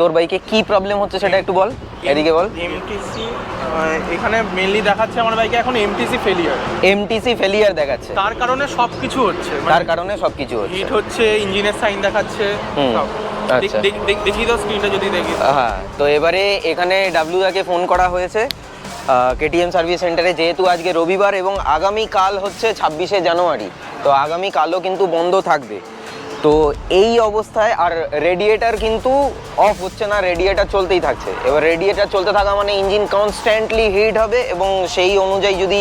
তোর বাইকে কি প্রবলেম হচ্ছে সেটা একটু বল, এদিকে বল। এমটিসি এখানে মেইনলি দেখাচ্ছে আমার বাইকে এখন এমটিসি ফেলিয়ার। এমটিসি ফেলিয়ার দেখাচ্ছে, তার কারণে সবকিছু হচ্ছে, তার কারণে সবকিছু হচ্ছে, হিট হচ্ছে, ইঞ্জিনের সাইন দেখাচ্ছে সব। আচ্ছা দেখি তো স্ক্রিনটা যদি দেখি। হ্যাঁ, তো এবারে এখানে ডাব্লিউদাকে ফোন করা হয়েছে কেটিএম সার্ভিস সেন্টারে, যেহেতু আজকে রবিবার এবং আগামীকাল হচ্ছে 26শে জানুয়ারি, তো আগামীকালও কিন্তু বন্ধ থাকবে। তো এই অবস্থায় আর রেডিয়েটার কিন্তু অফ হচ্ছে না, রেডিয়েটার চলতেই থাকছে। এবার রেডিয়েটার চলতে থাকা মানে ইঞ্জিন কনস্ট্যান্টলি হিট হবে এবং সেই অনুযায়ী যদি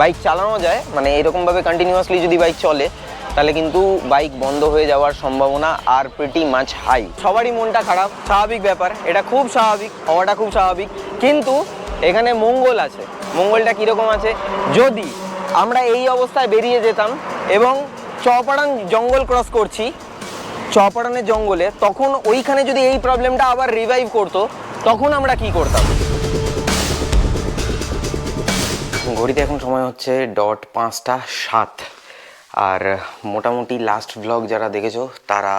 বাইক চালানো যায়, মানে এরকমভাবে কন্টিনিউয়াসলি যদি বাইক চলে, তাহলে কিন্তু বাইক বন্ধ হয়ে যাওয়ার সম্ভাবনা আর প্রিটি মাচ হাই। সবারই মনটা খারাপ, স্বাভাবিক ব্যাপার, এটা খুব স্বাভাবিক, হওয়াটা খুব স্বাভাবিক। কিন্তু এখানে মঙ্গল আছে। মঙ্গলটা কীরকম আছে, যদি আমরা এই অবস্থায় বেরিয়ে যেতাম এবং চপাড়ান জঙ্গল ক্রস করছি, চপাড়ানের জঙ্গলে, তখন ওইখানে যদি এই প্রবলেমটা আবার রিভাইভ করতো, তখন আমরা কি করতাম। ঘড়িতে এখন সময় হচ্ছে 5:07। আর মোটামুটি লাস্ট ব্লগ যারা দেখেছো তারা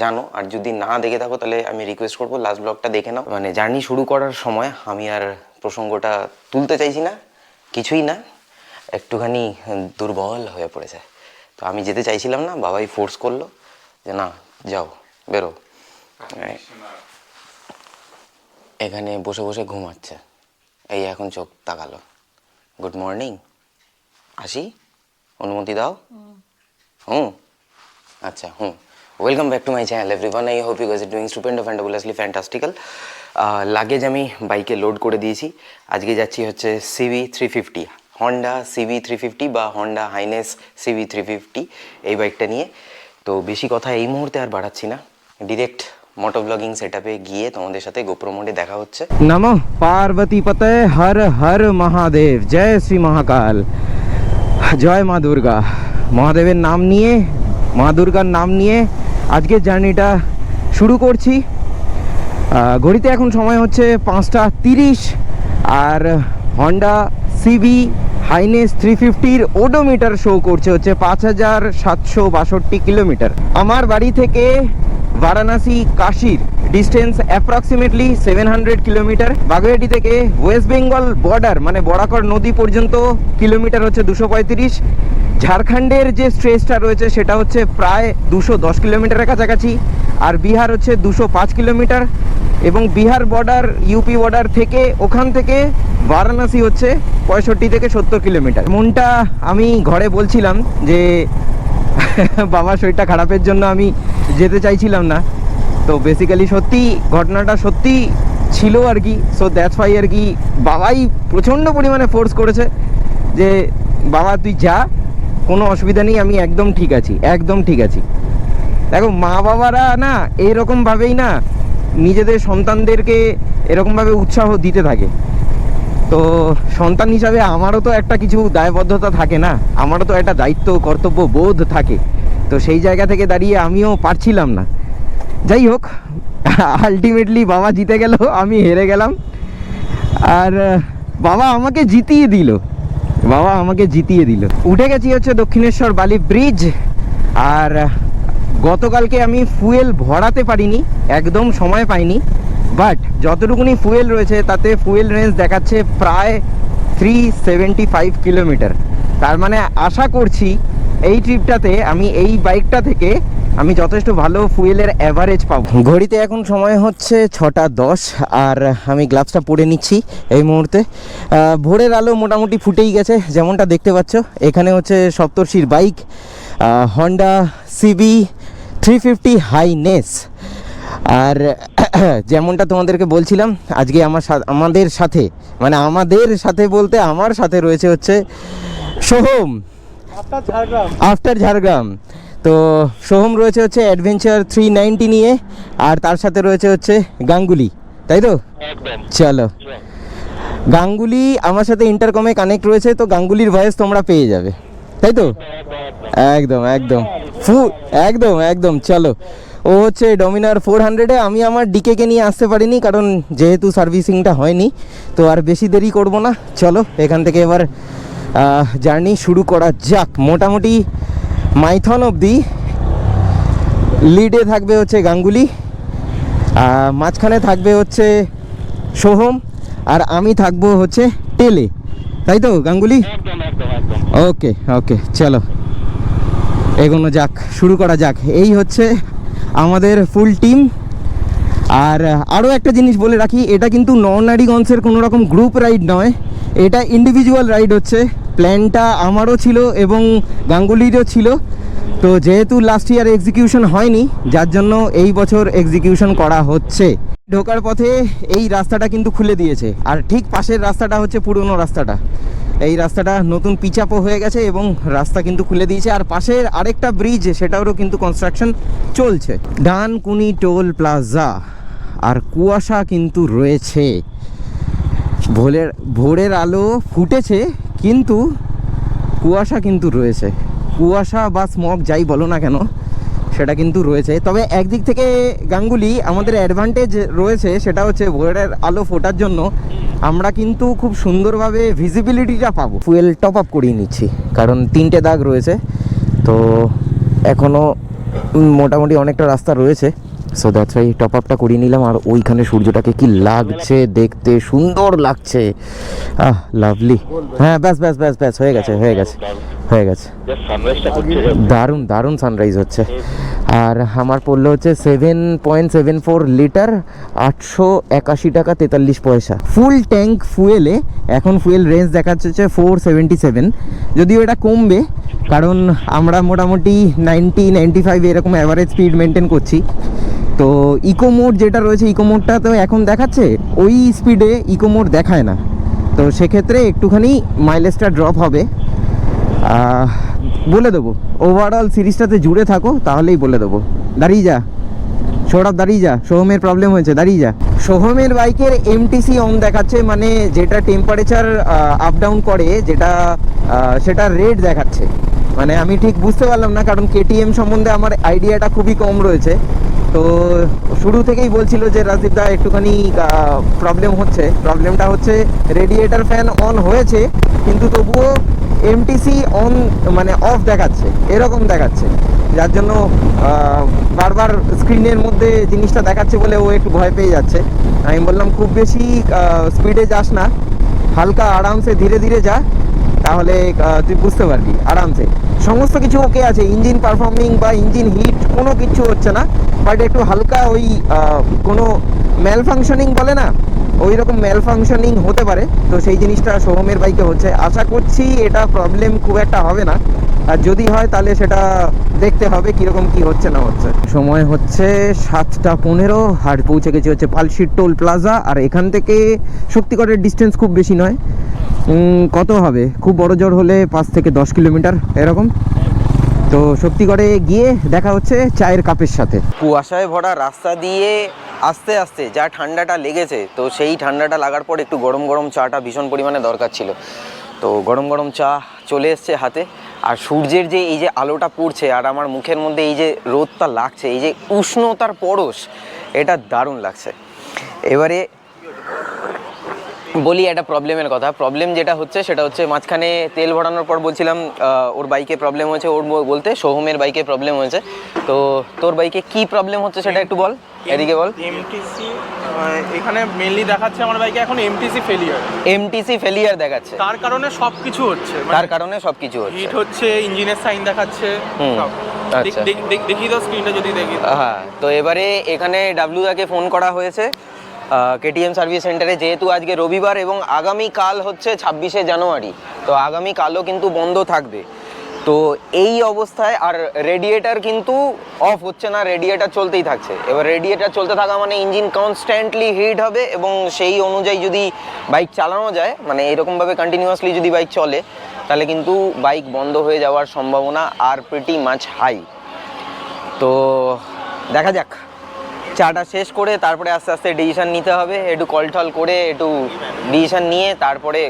জানো, আর যদি না দেখে থাকো তাহলে আমি রিকোয়েস্ট করবো লাস্ট ব্লগটা দেখে নাও। মানে জার্নি শুরু করার সময় আমি আর প্রসঙ্গটা তুলতে চাইছি না, কিছুই না, একটুখানি দুর্বল হয়ে পড়েছে। তো আমি যেতে চাইছিলাম না, বাবাই ফোর্স করলো যে না যাও, বেরো। এখানে বসে বসে ঘুমাচ্ছে, এই এখন চোখ তাকালো। গুড মর্নিং, আসি, অনুমতি দাও। আচ্ছা welcome back to my channel everyone. I hope you guys are doing stupendous fantabulously fantastical. Luggage আমি বাইকে লোড করে দিয়েছি। আজকে যাচ্ছি হচ্ছে সিভি 350, হন্ডা সিভি 350 বা হন্ডা হাইনেস সিভি 350, এই বাইকটা নিয়ে। তো বেশি কথা এই মুহূর্তে আর বাড়াচ্ছি না, ডিরেক্ট মোটো ব্লগিং সেটআপে গিয়ে তোমাদের সাথে গোপ্রো মোডে দেখা হচ্ছে। নমঃ পার্বতী পতে হর হর মহাদেব, জয় শ্রী মহাকাল, জয় মা দুর্গা। মহাদেবের নাম নিয়ে, মা দুর্গার নাম নিয়ে আজকে জার্নিটা শুরু করছি। ঘড়িতে এখন সময় হচ্ছে 5:30 আর হন্ডা সিভি হাইনেস 350-র ওডোমিটার শো করছে হচ্ছে 5762 কিলোমিটার। আমার বাড়ি থেকে বারাণসী কাশীর ডিস্টেন্স অ্যাপ্রক্সিমেটলি 700 কিলোমিটার। বাগুইআটি থেকে ওয়েস্ট বেঙ্গল বর্ডার মানে বরাকর নদী পর্যন্ত কিলোমিটার হচ্ছে 235। ঝাড়খণ্ডের যে স্ট্রেচটা রয়েছে সেটা হচ্ছে প্রায় 210 কিলোমিটারের কাছাকাছি, আর বিহার হচ্ছে 205 কিলোমিটার, এবং বিহার বর্ডার ইউপি বর্ডার থেকে ওখান থেকে বারাণসী হচ্ছে 65 থেকে 70 কিলোমিটার। মনটা আমি ঘরে বলছিলাম যে বাবার শরীরটা খারাপের জন্য আমি যেতে চাইছিলাম না, তো বেসিক্যালি সত্যি ঘটনাটা সত্যি ছিল আর কি। সো দ্যাটস ওয়াই আর কি বাবাই প্রচণ্ড পরিমাণে ফোর্স করেছে যে বাবা তুই যা, কোনো অসুবিধা নেই, আমি একদম ঠিক আছি, একদম ঠিক আছি। দেখো মা বাবারা না এইরকমভাবেই না নিজেদের সন্তানদেরকে এরকমভাবে উৎসাহ দিতে থাকে। তো সন্তান হিসাবে আমারও তো একটা কিছু দায়বদ্ধতা থাকে না, আমারও তো একটা দায়িত্ব কর্তব্য বোধ থাকে। তো সেই জায়গা থেকে দাঁড়িয়ে আমিও পারছিলাম না। যাই হোক, আলটিমেটলি বাবা জিতে গেল, আমি হেরে গেলাম। আর বাবা আমাকে জিতিয়ে দিল, বাবা আমাকে জিতিয়ে দিল। উঠে গেছি হচ্ছে দক্ষিণেশ্বর বালি ব্রিজ। আর গতকালকে আমি ফুয়েল ভরাতে পারিনি, একদম সময় পাইনি, বাট যতটুকুনি ফুয়েল রয়েছে তাতে ফুয়েল রেঞ্জ দেখাচ্ছে প্রায় 375 কিলোমিটার। তার মানে আশা করছি এই ট্রিপটাতে আমি এই বাইকটা থেকে আমি যথেষ্ট ভালো ফুয়েলের অ্যাভারেজ পাবো। ঘড়িতে এখন সময় হচ্ছে 6:10 আর আমি গ্লাভসটা পরে নিচ্ছি এই মুহূর্তে। ভোরের আলো মোটামুটি ফুটেই গেছে, যেমনটা দেখতে পাচ্ছ। এখানে হচ্ছে সপ্তর্ষির বাইক হন্ডা সিভি 350 হাইনেস। আর যেমনটা তোমাদেরকে বলছিলাম, আজকে আমাদের সাথে বলতে আমার সাথে রয়েছে হচ্ছে সোহম আফটার ঝাড়গ্রাম। তো সোহম রয়েছে হচ্ছে অ্যাডভেঞ্চার 390 নিয়ে, আর তার সাথে রয়েছে হচ্ছে গাঙ্গুলি, তাই তো? চলো, গাঙ্গুলি আমার সাথে ইন্টারকমে কানেক্ট রয়েছে, তো গাঙ্গুলির ভয়েস তোমরা পেয়ে যাবে, তাই তো? একদম একদম একদম একদম। চলো, ও হচ্ছে ডমিনার 400-এ, আমি আমার ডিকেকে নিয়ে আসতে পারিনি কারণ যেহেতু সার্ভিসিংটা হয়নি। তো আর বেশি দেরি করব না, চলো এখান থেকে এবার জার্নি শুরু করা যাক। মোটামুটি মাইথন অবধি লিডে থাকবে হচ্ছে গাঙ্গুলি, মাঝখানে থাকবে হচ্ছে সোহম, আর আমি থাকবো হচ্ছে টেলে, তাই তো গাঙ্গুলি? ওকে ওকে, চলো এগোনো যাক, শুরু করা যাক। এই হচ্ছে আমাদের ফুল টিম। আর আরও একটা জিনিস বলে রাখি, এটা কিন্তু নরনারীগঞ্জের কোনো রকম গ্রুপ রাইড নয়, এটা ইন্ডিভিজুয়াল রাইড হচ্ছে। প্ল্যানটা আমারও ছিল এবং গাঙ্গুলিরও ছিল, তো যেহেতু লাস্ট ইয়ার এক্সিকিউশন হয়নি, যার জন্য এই বছর এক্সিকিউশন করা হচ্ছে। ঢোকার পথে এই রাস্তাটা কিন্তু খুলে দিয়েছে, আর ঠিক পাশের রাস্তাটা হচ্ছে পুরনো রাস্তাটা। এই রাস্তাটা নতুন পিচআপও হয়ে গেছে এবং রাস্তা কিন্তু খুলে দিয়েছে। আর পাশের আরেকটা ব্রিজ, সেটারও কিন্তু কনস্ট্রাকশন চলছে। ডানকুনি টোল প্লাজা, আর কুয়াশা কিন্তু রয়েছে। ভোরের আলো ফুটেছে, কিন্তু কুয়াশা কিন্তু রয়েছে। কুয়াশা বা স্মগ যাই বলো না কেন, সেটা কিন্তু রয়েছে। তবে একদিক থেকে গাঙ্গুলি আমাদের অ্যাডভান্টেজ রয়েছে, সেটা হচ্ছে ভোরের আলো ফোটার জন্য আমরা কিন্তু খুব সুন্দরভাবে ভিজিবিলিটিটা পাবো। ফুয়েল টপ আপ করিয়ে নিচ্ছি, কারণ 3টে দাগ রয়েছে, তো এখনও মোটামুটি অনেকটা রাস্তা রয়েছে। সো দ্যাটস ওয়াই টপ আপটা করিয়ে নিলাম। আর ওইখানে সূর্যটাকে কি লাগছে দেখতে, সুন্দর লাগছে, লাভলি। হ্যাঁ ব্যাস ব্যাস ব্যাস ব্যাস, হয়ে গেছে হয়ে গেছে হয়ে গেছে। দারুণ দারুণ সানরাইজ হচ্ছে। আর আমার পড়লো হচ্ছে 7.74 লিটার, 881 টাকা 43 পয়সা। ফুল ট্যাঙ্ক ফুয়েলে এখন ফুয়েল রেঞ্জ দেখাচ্ছে হচ্ছে 477, যদিও এটা কমবে, কারণ আমরা মোটামুটি 90-95 এরকম অ্যাভারেজ স্পিড মেনটেন করছি। তো ইকো মোড যেটা রয়েছে, ইকো মোডটা তো এখন দেখাচ্ছে, ওই স্পিডে ইকো মোড দেখায় না, তো সেক্ষেত্রে একটুখানি মাইলেজটা ড্রপ হবে। বলে দেবো, ওভারঅল সিরিজটাতে জুড়ে থাকো, তাহলেই বলে দেবো। দাঁড়িয়ে যা সৌরভ, দাঁড়িয়ে যা, সোহমের প্রবলেম হয়েছে, দাঁড়িয়ে যা। সোহমের বাইকের এমটিসি অন দেখাচ্ছে, মানে যেটা টেম্পারেচার আপ ডাউন করে, যেটা সেটা রেড দেখাচ্ছে। মানে আমি ঠিক বুঝতে পারলাম না, কারণ কেটিএম সম্বন্ধে আমার আইডিয়াটা খুবই কম রয়েছে। তো শুরু থেকেই বলছিল যে রাজদীপ দা একটুখানি প্রবলেম হচ্ছে। প্রবলেমটা হচ্ছে রেডিয়েটার ফ্যান অন হয়েছে, কিন্তু তবুও এমটিসি অন মানে অফ দেখাচ্ছে, এরকম দেখাচ্ছে, যার জন্য বারবার স্ক্রিনের মধ্যে জিনিসটা দেখাচ্ছে বলে ও একটু ভয় পেয়ে যাচ্ছে। আমি বললাম খুব বেশি স্পিডে যাস না, হালকা আরামসে ধীরে ধীরে যা, তাহলে তুই বুঝতে পারবি আরামসে। সমস্ত কিছু ওকে আছে, ইঞ্জিন পারফর্মিং বা ইঞ্জিন হিট কোনো কিছু হচ্ছে না, বাট একটু হালকা ওই কোনো ম্যাল ফাংশনিং বলে না, ওই রকম ম্যাল ফাংশনিং হতে পারে। তো সেই জিনিসটা সোহমের বাইকে হচ্ছে। আশা করছি এটা প্রবলেম খুব একটা হবে না, আর যদি হয় তাহলে সেটা দেখতে হবে কীরকম কি হচ্ছে না হচ্ছে। সময় হচ্ছে 7:15, আর পৌঁছে গেছি হচ্ছে পালশির টোল প্লাজা। আর এখান থেকে শক্তিগড়ের ডিস্টেন্স খুব বেশি নয়, কত হবে, খুব বড় জোর হলে 5 থেকে 10 কিলোমিটার এরকম। তো শক্তিগড়ে গিয়ে দেখা হচ্ছে চায়ের কাপের সাথে। কুয়াশায় ভরা রাস্তা দিয়ে আস্তে আস্তে যা ঠান্ডাটা লেগেছে, তো সেই ঠান্ডাটা লাগার পর একটু গরম গরম চাটা ভীষণ পরিমাণে দরকার ছিল। তো গরম গরম চা চলে এসছে হাতে, আর সূর্যের যে এই যে আলোটা পড়ছে, আর আমার মুখের মধ্যে এই যে রোদটা লাগছে, এই যে উষ্ণতার পরশ, এটা দারুণ লাগছে। এবারে বলি একটা প্রবলেমের কথা। প্রবলেম যেটা হচ্ছে সেটা হচ্ছে, মাঝখানে তেল ভরানোর পর বলছিলাম ওর বাইকে প্রবলেম হয়েছে, ওর বলতে সোহমের বাইকে প্রবলেম হয়েছে। তো তোর বাইকে কি প্রবলেম হচ্ছে সেটা একটু বল, এদিকে বল। এমটিসি এখানে মেইনলি দেখাচ্ছে আমার বাইকে এখন এমটিসি ফেলিয়ার। এমটিসি ফেলিয়ার দেখাচ্ছে, তার কারণে সবকিছু হচ্ছে, তার কারণে সবকিছু হচ্ছে, হিট হচ্ছে, ইঞ্জিনের সাইন দেখাচ্ছে সব। আচ্ছা দেখি তো স্ক্রিনটা যদি দেখি। হ্যাঁ, তো এবারে এখানে ডাব্লিউদাকে ফোন করা হয়েছে কেটিএম সার্ভিস সেন্টারে, যেহেতু আজকে রবিবার এবং আগামীকাল হচ্ছে 26শে জানুয়ারি, তো আগামীকালও কিন্তু বন্ধ থাকবে। তো এই অবস্থায় আর রেডিয়েটার কিন্তু অফ হচ্ছে না, রেডিয়েটার চলতেই থাকছে। এবার রেডিয়েটার চলতে থাকা মানে ইঞ্জিন কনস্ট্যান্টলি হিট হবে, এবং সেই অনুযায়ী যদি বাইক চালানো যায়, মানে এরকমভাবে কন্টিনিউয়াসলি যদি বাইক চলে, তাহলে কিন্তু বাইক বন্ধ হয়ে যাওয়ার সম্ভাবনা আর প্রিটি মাচ হাই। তো দেখা যাক, চাটা শেষ করে তারপরে আস্তে আস্তে ডিসিশন নিতে হবে, একটু কল টল করে একটু ডিসিশন নিয়ে তারপরে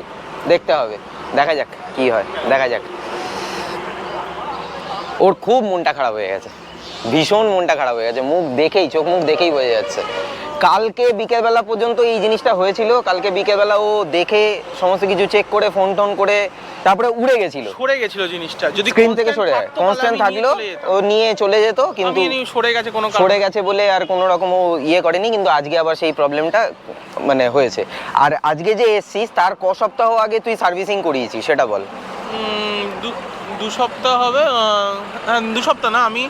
দেখতে হবে। দেখা যাক কি হয়, দেখা যাক। ওর খুব মনটা খারাপ হয়ে গেছে, ভীষণ মনটা খারাপ হয়ে গেছে, মুখ দেখেই, চোখ মুখ দেখেই বোঝা যাচ্ছে। কালকে বিকেলবেলা পর্যন্ত এই জিনিসটা হয়েছিল। কালকে বিকেলবেলা ও দেখে সমস্ত কিছু চেক করে ফোন টোন করে তারপরে উড়ে গেছিল, সরে গেছিল জিনিসটা। যদি স্ক্রিন থেকে সরে যায়, constant থাকতো, কনস্ট্যান্ট তাহলে আমি থাকলেও নিয়ে চলে যেতাম। ও নিয়ে চলে যেত, কিন্তু আমি সরে গেছে কোনো সরে গেছে বলে আর কোনো রকম ও ইয়ে করেনি। কিন্তু আজকে আবার সেই প্রবলেমটা মানে হয়েছে। আর আজকে যে এসছিস তার ক সপ্তাহ আগে তুই সার্ভিসিং করিয়েছিস সেটা বল। দু সপ্তাহ হবে, হ্যাঁ 2 সপ্তাহ না, আমি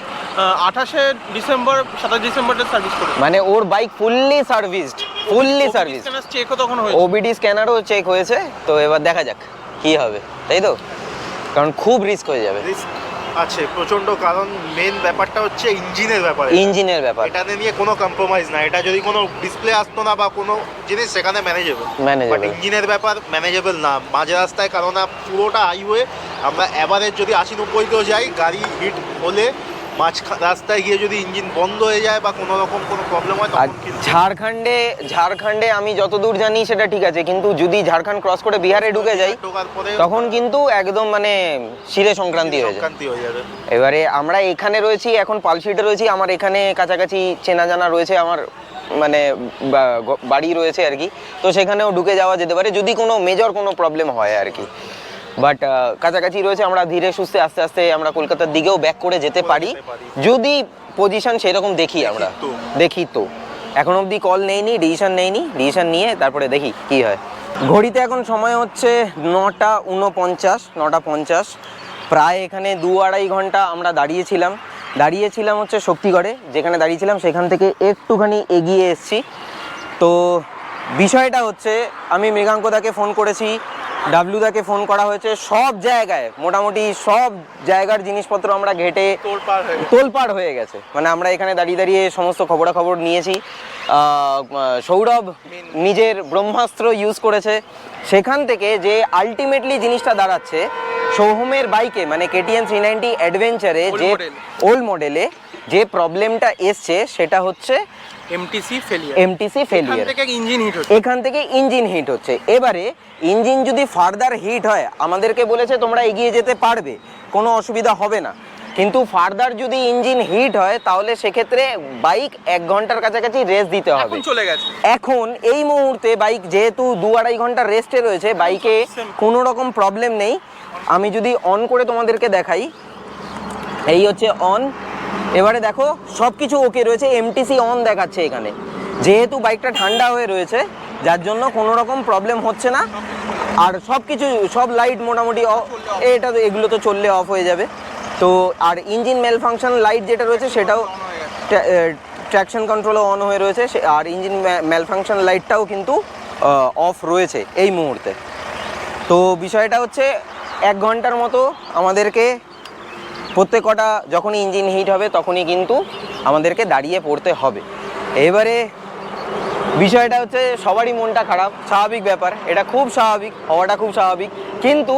28 ডিসেম্বর 27 ডিসেম্বরে সার্ভিস করি। মানে ওর bike fully serviced, fully service, চেকও তখন হয়েছে, ওবিডি স্ক্যানারও চেক হয়েছে। তো এবার দেখা যাক কি হবে, তাই তো? কারণ খুব রিস্ক হয়ে যাবে। রিস্ক আছে প্রচন্ড, কারণ মেন ব্যাপারটা হচ্ছে ইঞ্জিনের ব্যাপার। ইঞ্জিনের ব্যাপার, এটা নিয়ে কোনো কম্প্রোমাইজ না। এটা যদি কোনো ডিসপ্লে আসতো না বা কোনো জিনিস, সেখানে ম্যানেজেবল। বাট ইঞ্জিনের ব্যাপার ম্যানেজেবল না মাঝ রাস্তায়, কারণ পুরোটা হাইওয়ে, আমরা এভারেজ যদি 80-90তেও যাই, গাড়ি হিট হলে মাঝ রাস্তায় গিয়ে যদি ইঞ্জিন বন্ধ হয়ে যায় বা কোনো রকম কোনো প্রবলেম হয়, আর তখন কিন্তু ঝাড়খণ্ডে আমি যতদূর জানি সেটা ঠিক আছে, কিন্তু যদি ঝাড়খণ্ড ক্রস করে বিহারে ঢুকে যাই ঢোকার পরে তখন কিন্তু একদম মানে শিরে সংক্রান্তি হয়ে যায়। সংক্রান্তি হয়ে যাবে। এবারে আমরা এখানে রয়েছি, এখন পালশিটে রয়েছি, আমার এখানে কাছাকাছি চেনা জানা রয়েছে, আমার মানে বাড়ি রয়েছে আর কি। তো সেখানেও ঢুকে যাওয়া যেতে পারে যদি কোনো মেজর কোনো প্রবলেম হয় আর কি। বাট কাছাকাছি রয়েছে, আমরা ধীরে সুস্থে আস্তে আস্তে আমরা কলকাতার দিকেও ব্যাক করে যেতে পারি যদি পজিশন সেরকম দেখি। আমরা দেখি তো, এখন অবধি কল নেইনি, ডিসিশন নেইনি, ডিসিশন নিয়ে তারপরে দেখি কি হয়। ঘড়িতে এখন সময় হচ্ছে 9:49, প্রায় এখানে 2-2.5 ঘন্টা আমরা দাঁড়িয়েছিলাম হচ্ছে শক্তিগড়ে, যেখানে দাঁড়িয়েছিলাম সেখান থেকে একটুখানি এগিয়ে এসেছি। তো বিষয়টা হচ্ছে, আমি মৃগাঙ্কদাকে ফোন করেছি, ডাব্লুদাকে ফোন করা হয়েছে, সব জায়গায় মোটামুটি সব জায়গার জিনিসপত্র আমরা ঘেটে তোলপাড় হয়ে গেছে। মানে আমরা এখানে দাঁড়িয়ে সমস্ত খবরাখবর নিয়েছি। সৌরভ নিজের ব্রহ্মাস্ত্র ইউজ করেছে। সেখান থেকে যে আলটিমেটলি জিনিসটা দাঁড়াচ্ছে, সোহমের বাইকে মানে KTM 390 অ্যাডভেঞ্চারে যে ওল্ড মডেলে যে প্রবলেমটা এসছে সেটা হচ্ছে এমটিসি ফেলিয়ার। এখান থেকে ইঞ্জিন হিট হচ্ছে। এবারে ইঞ্জিন যদি ফার্দার হিট হয়, আমাদেরকে বলেছে তোমরা এগিয়ে যেতে পারবে, কোনো অসুবিধা হবে না। কিন্তু ফার্দার যদি ইঞ্জিন হিট হয় তাহলে সেক্ষেত্রে বাইক 1 ঘন্টার কাছাকাছি রেস্ট দিতে হবে। চলে গেছে এখন এই মুহূর্তে বাইক যেহেতু 2-2.5 ঘন্টা রেস্টে রয়েছে, বাইকে কোনো রকম প্রবলেম নেই। আমি যদি অন করে তোমাদেরকে দেখাই, এই হচ্ছে অন। এবারে দেখো সব কিছু ওকে রয়েছে, এমটিসি অন দেখাচ্ছে এখানে। যেহেতু বাইকটা ঠান্ডা হয়ে রয়েছে যার জন্য কোনো রকম প্রবলেম হচ্ছে না। আর সব লাইট মোটামুটি এটা তো, এগুলো তো চললে অফ হয়ে যাবে। তো আর ইঞ্জিন মেল ফাংশন লাইট যেটা রয়েছে সেটাও ট্র্যাকশন কন্ট্রোলও অন হয়ে রয়েছে, আর ইঞ্জিন মেল ফাংশন লাইটটাও কিন্তু অফ রয়েছে এই মুহূর্তে। তো বিষয়টা হচ্ছে 1 ঘন্টার মতো আমাদেরকে প্রত্যেক কটা যখনই ইঞ্জিন হিট হবে তখনই কিন্তু আমাদেরকে দাঁড়িয়ে পড়তে হবে। এবারে বিষয়টা হচ্ছে সবারই মনটা খারাপ, স্বাভাবিক ব্যাপার, এটা খুব স্বাভাবিক, হওয়াটা খুব স্বাভাবিক। কিন্তু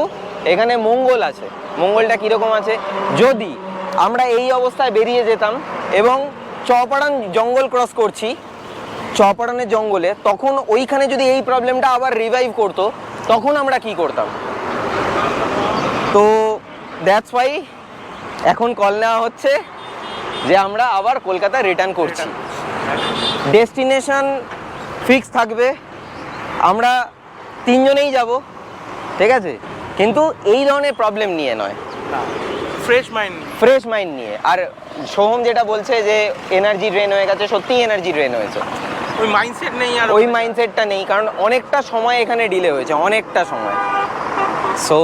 এখানে মঙ্গল আছে। মঙ্গলটা কীরকম আছে, যদি আমরা এই অবস্থায় বেরিয়ে যেতাম এবং চপাড়ান জঙ্গল ক্রস করছি, চপাড়ানের জঙ্গলে, তখন ওইখানে যদি এই প্রবলেমটা আবার রিভাইভ করতো তখন আমরা কি করতাম? তো দ্যাটস ওয়াই এখন কল নেওয়া হচ্ছে যে আমরা আবার কলকাতা রিটার্ন করছি। ডেস্টিনেশন ফিক্স থাকবে, আমরা 3 জনেই যাব, ঠিক আছে? কিন্তু এই ধরনের প্রবলেম নিয়ে নয়, ফ্রেশ মাইন্ড নিয়ে। আর সোহম যেটা বলছে যে এনার্জি ড্রেন হয়ে গেছে, সত্যিই এনার্জি ড্রেন হয়েছে। ওই মাইন্ডসেট নেই, আর ওই মাইন্ডসেটটা নেই, কারণ অনেকটা সময় এখানে ডিলে হয়েছে, অনেকটা সময়। সো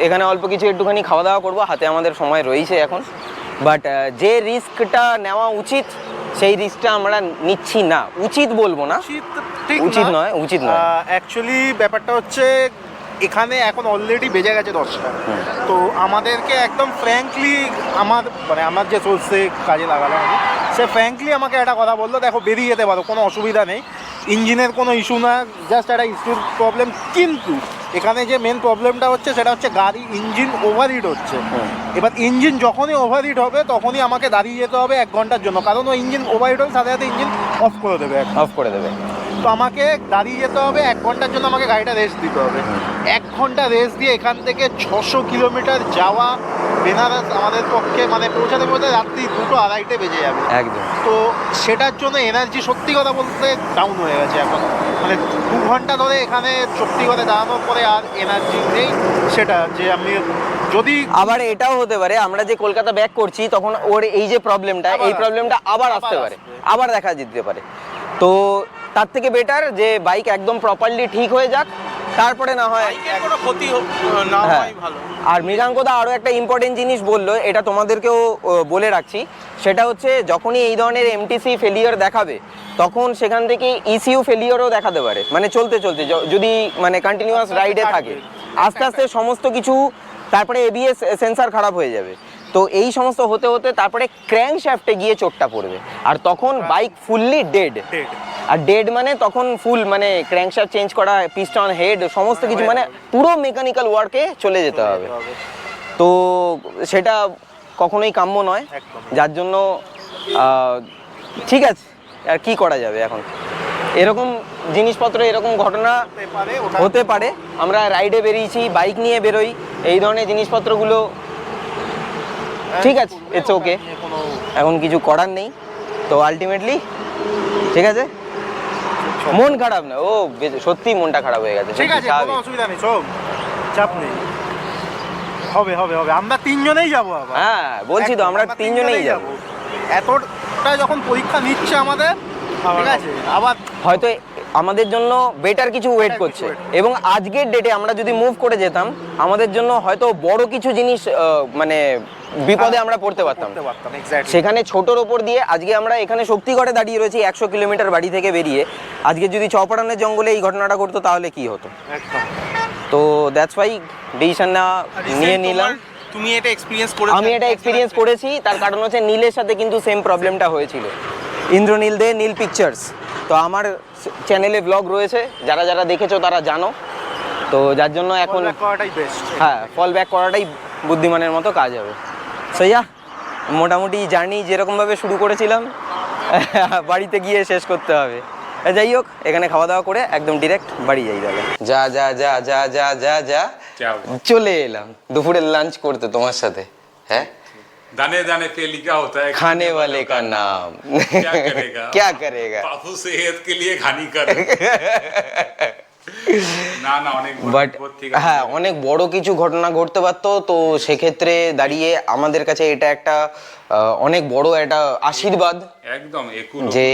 এখানে অল্প কিছু একটুখানি খাওয়া দাওয়া করবো, হাতে আমাদের সময় রয়েছে এখন। বাট যে রিস্কটা নেওয়া উচিত সেই রিস্কটা আমরা নিচ্ছি না। উচিত বলবো না, উচিত নয়। অ্যাকচুয়ালি ব্যাপারটা হচ্ছে, এখানে এখন অলরেডি বেজে গেছে 10টা। তো আমাদেরকে একদম ফ্র্যাঙ্কলি আমার যে সোর্সে কাজে লাগালাম আমি, সে ফ্র্যাঙ্কলি আমাকে একটা কথা বললো, দেখো বেরিয়ে যেতে পারো, কোনো অসুবিধা নেই, ইঞ্জিনের কোনো ইস্যু না, জাস্ট একটা ইস্যুর প্রবলেম। কিন্তু এখানে যে মেন প্রবলেমটা হচ্ছে সেটা হচ্ছে গাড়ি ইঞ্জিন ওভারহিট হচ্ছে। এবার ইঞ্জিন যখনই ওভারহিট হবে তখনই আমাকে দাঁড়িয়ে যেতে হবে 1 ঘন্টার জন্য, কারণ ওই ইঞ্জিন ওভারহিট হলে সাথে সাথে ইঞ্জিন অফ করে দেবে। তো আমাকে দাঁড়িয়ে যেতে হবে 1 ঘন্টার জন্য, আমাকে গাড়িটা রেস্ট দিতে হবে। 1 ঘন্টা রেস্ট দিয়ে এখান থেকে 600 কিলোমিটার যাওয়া বেনারস আমাদের পক্ষে, মানে পৌঁছাতে রাত্রি 2-2:30 বেজে যাবে। একদম। তো সেটার জন্য এনার্জি সত্যি কথা বলতে ডাউন হয়ে গেছে এখন। মানে 2 ঘন্টা ধরে এখানে সত্যি কথা দাঁড়ানোর পরে আর এনার্জি নেই। সেটা যে আমি যদি আবার এটাও হতে পারে আমরা যে কলকাতা ব্যাক করছি তখন ওর এই যে প্রবলেমটা, এই প্রবলেমটা আবার আসতে পারে, আবার দেখা দিতে পারে। তো তার থেকে বেটার যে বাইক একদম প্রপারলি ঠিক হয়ে যাক, তারপরে না হয় কোনো ক্ষতি না হ্যাঁ। হয় ভালো। আর মৃগাঙ্কদা আরও একটা ইম্পর্টেন্ট জিনিস বললো, এটা তোমাদেরকেও বলে রাখছি, সেটা হচ্ছে যখনই এই ধরনের এমটিসি ফেলিয়ার দেখাবে তখন সেখান থেকে ইসিইউ ফেলিয়ারও দেখাতে পারে, মানে চলতে চলতে যদি মানে কন্টিনিউয়াস রাইডে থাকে আস্তে আস্তে সমস্ত কিছু, তারপরে এবিএস সেন্সার খারাপ হয়ে যাবে। তো এই সমস্ত হতে হতে তারপরে ক্র্যাঙ্ক শ্যাফটে গিয়ে চোটটা পড়বে, আর তখন বাইক ফুললি ডেড। আর ডেড মানে তখন ফুল মানে ক্র্যাঙ্কশ্যাফট চেঞ্জ করা, পিস্টন হেড সমস্ত কিছু মানে পুরো মেকানিক্যাল ওয়ার্কে চলে যেতে হবে। তো সেটা কখনোই কাম্য নয়, যার জন্য ঠিক আছে আর কি করা যাবে এখন, এরকম জিনিসপত্র এরকম ঘটনা হতে পারে। আমরা রাইডে বেরিয়েছি, বাইক নিয়ে বেরোই, এই ধরনের জিনিসপত্রগুলো ঠিক আছে, ইটস ওকে, এখন কিছু করার নেই। তো আলটিমেটলি ঠিক আছে, মন খারাপ না, ও সত্যি মনটা খারাপ হয়ে গেছে। ঠিক আছে, কোনো অসুবিধা নেই, সব চাপ নেই, হবে হবে হবে, আমরা 3 জনেই যাবো আবার। হ্যাঁ বলছি তো, আমরা 3 জনেই যাবো। এতটা যখন পরীক্ষা নিচ্ছে আমাদের, ঠিক আছে, আবার হয়তো আমাদের জন্য বেটার কিছু ওয়েট করছে, এবং আজকের ডেটে আমরা যদি মুভ করে যেতাম আমাদের জন্য হয়তো বড় কিছু জিনিস মানে বিপদে আমরা পড়তে পারতাম। সেখানে ছোটোর ওপর দিয়ে আজকে আমরা এখানে শক্তিগড়ে দাঁড়িয়ে রয়েছি 100 কিলোমিটার বাড়ি থেকে বেরিয়ে, আজকে যদি চৌপাড়ানের জঙ্গলে এই ঘটনাটা ঘটতো তাহলে কি হতো। তো দ্যাটস ওয়াই ডিসিশন নিয়ে নিলাম। তুমি এটা এক্সপেরিয়েন্স করেছো? আমি এটা এক্সপেরিয়েন্স করেছি, তার কারণ হচ্ছে নীলের সাথে কিন্তু সেম প্রবলেমটা হয়েছিল, ইন্দ্রনীল দে, নীল পিকচার্স। তো আমার চ্যানেলে ব্লগ রয়েছে, যারা যারা দেখেছো তারা জানো। তো যার জন্য এখন হ্যাঁ ফল ব্যাক করাটাই বুদ্ধিমানের মতো কাজ হবে। সইয়া মোটামুটি জার্নি যেরকমভাবে শুরু করেছিলাম বাড়িতে গিয়ে শেষ করতে হবে। যাই হোক, এখানে খাওয়া দাওয়া করে একদম ডিরেক্ট বাড়ি যাই তাহলে। যা যা যা যা যা যা যা চলে এলাম দুপুরের লাঞ্চ করতে তোমার সাথে। হ্যাঁ, दाने दाने पे लिखा होता है खाने वाले का नाम क्या करेगा क्या करेगा बापू सेहत के लिए हानिकारक না না অনেক বাট হ্যাঁ অনেক বড় কিছু ঘটনা ঘটতে পারতো। তো সেক্ষেত্রে দাঁড়িয়ে আমাদের কাছে এটা একটা অনেক বড় একটা আশীর্বাদ একদম যে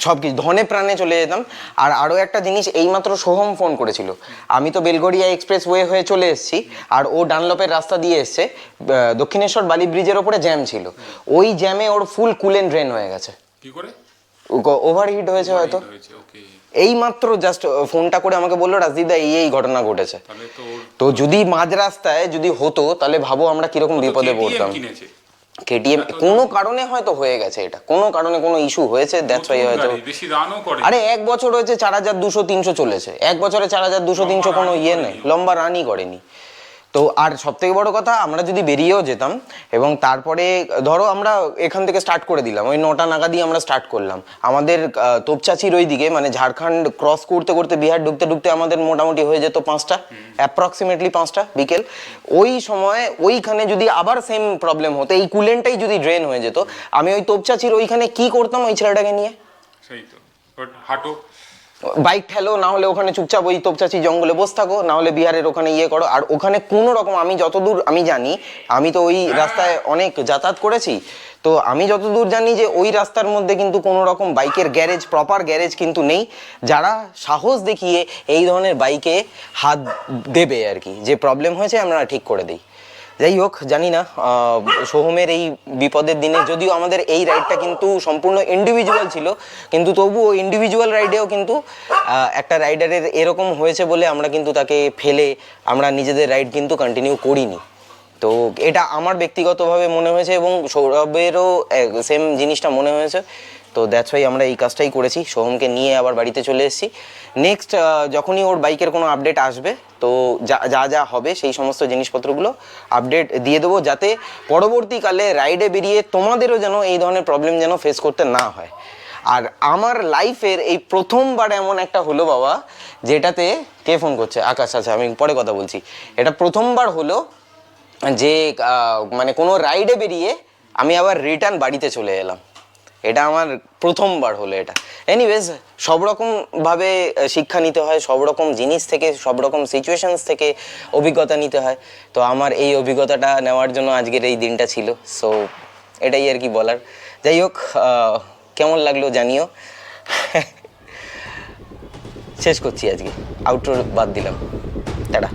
সবকিছু ধনে প্রাণে চলে যেতাম। আর আরও একটা জিনিস, এইমাত্র সোহম ফোন করেছিল, আমি তো বেলগড়িয়া এক্সপ্রেস ওয়ে হয়ে চলে এসেছি, আর ও ডানলপের রাস্তা দিয়ে এসছে, দক্ষিণেশ্বর বালি ব্রিজের ওপরে জ্যাম ছিল, ওই জ্যামে ওর ফুল কুলেন ড্রেন হয়ে গেছে। কি করে? ওভারহিট হয়েছে হয়তো। এই মাত্র জাস্ট ফোনটা করে আমাকে বললো রাজদীপদা এই ঘটনা ঘটেছে। তো যদি মাঝ রাস্তায় যদি হতো তাহলে ভাবো আমরা কিরকম বিপদে পড়তাম। কেটিএম কোনো কারণে হয়তো হয়ে গেছে, এটা কোনো কারণে কোনো ইস্যু হয়েছে, দ্যাটস ওয়াই হয়তো। আরে 1 বছর হয়েছে 4200-300 চলেছে, 1 বছরে 4200-300 কোনো ইয়ে নেই, লম্বা রানই করেনি। তো আর সব থেকে বড় কথা, আমরা যদি বেরিয়েও যেতাম এবং তারপরে ধরো আমরা এখান থেকে স্টার্ট করে দিলাম, ওই 9টা নাগাদই আমরা স্টার্ট করলাম, আমাদের তোপচাচির ওই দিকে মানে ঝাড়খণ্ড ক্রস করতে করতে বিহার ঢুকতে ঢুকতে আমাদের মোটামুটি হয়ে যেত 5টা, অ্যাপ্রক্সিমেটলি 5টা বিকেল। ওই সময় ওইখানে যদি আবার সেম প্রবলেম হতো, এই কুলেন্টটাই যদি ড্রেন হয়ে যেত, আমি ওই তোপচাচির ওইখানে কি করতাম ওই ছেলেটাকে নিয়ে? সেই তো হাঁটো, বাইক ঠেলো, না হলে ওখানে চুপচাপ ওই তোপচাচি জঙ্গলে বসে থাকো, না হলে বিহারের ওখানে ইয়ে করো। আর ওখানে কোনো রকম, আমি যতদূর আমি জানি, আমি তো ওই রাস্তায় অনেক যাতায়াত করেছি, তো আমি যতদূর জানি যে ওই রাস্তার মধ্যে কিন্তু কোনো রকম বাইকের গ্যারেজ, প্রপার গ্যারেজ কিন্তু নেই, যারা সাহস দেখিয়ে এই ধরনের বাইকে হাত দেবে আর কি, যে প্রবলেম হয়েছে আমরা ঠিক করে দিই। যাই হোক, জানি না সোহমের এই বিপদের দিনে, যদিও আমাদের এই রাইডটা কিন্তু সম্পূর্ণ ইন্ডিভিজুয়াল ছিল, কিন্তু তবুও ইন্ডিভিজুয়াল রাইডেও কিন্তু একটা রাইডারের এরকম হয়েছে বলে আমরা কিন্তু তাকে ফেলে আমরা নিজেদের রাইড কিন্তু কন্টিনিউ করিনি। তো এটা আমার ব্যক্তিগতভাবে মনে হয়েছে এবং সৌরভেরও সেম জিনিসটা মনে হয়েছে। তো দ্যাটস ওয়াই আমরা এই কাজটাই করেছি, সোহমকে নিয়ে আবার বাড়িতে চলে এসেছি। নেক্সট যখনই ওর বাইকের কোনো আপডেট আসবে, তো যা যা হবে সেই সমস্ত জিনিসপত্রগুলো আপডেট দিয়ে দেবো, যাতে পরবর্তীকালে রাইডে বেরিয়ে তোমাদেরও যেন এই ধরনের প্রবলেম যেন ফেস করতে না হয়। আর আমার লাইফের এই প্রথমবার এমন একটা হলো বাবা, যেটাতে কে ফোন করছে? আকাশ। আচ্ছা, আমি পরে কথা বলছি। এটা প্রথমবার হলো যে মানে কোনো রাইডে বেরিয়ে আমি আবার রিটার্ন বাড়িতে চলে এলাম। এটা আমার প্রথমবার হলো এটা। এনিওয়েজ, সব রকমভাবে শিক্ষা নিতে হয়, সব রকম জিনিস থেকে, সব রকম সিচুয়েশনস থেকে অভিজ্ঞতা নিতে হয়। তো আমার এই অভিজ্ঞতাটা নেওয়ার জন্য আজকের এই দিনটা ছিল। সো এটাই আর কি বলার। যাই হোক, কেমন লাগলো জানিও। শেষ করছি আজকে, আউটরো বাদ দিলাম, টাটা।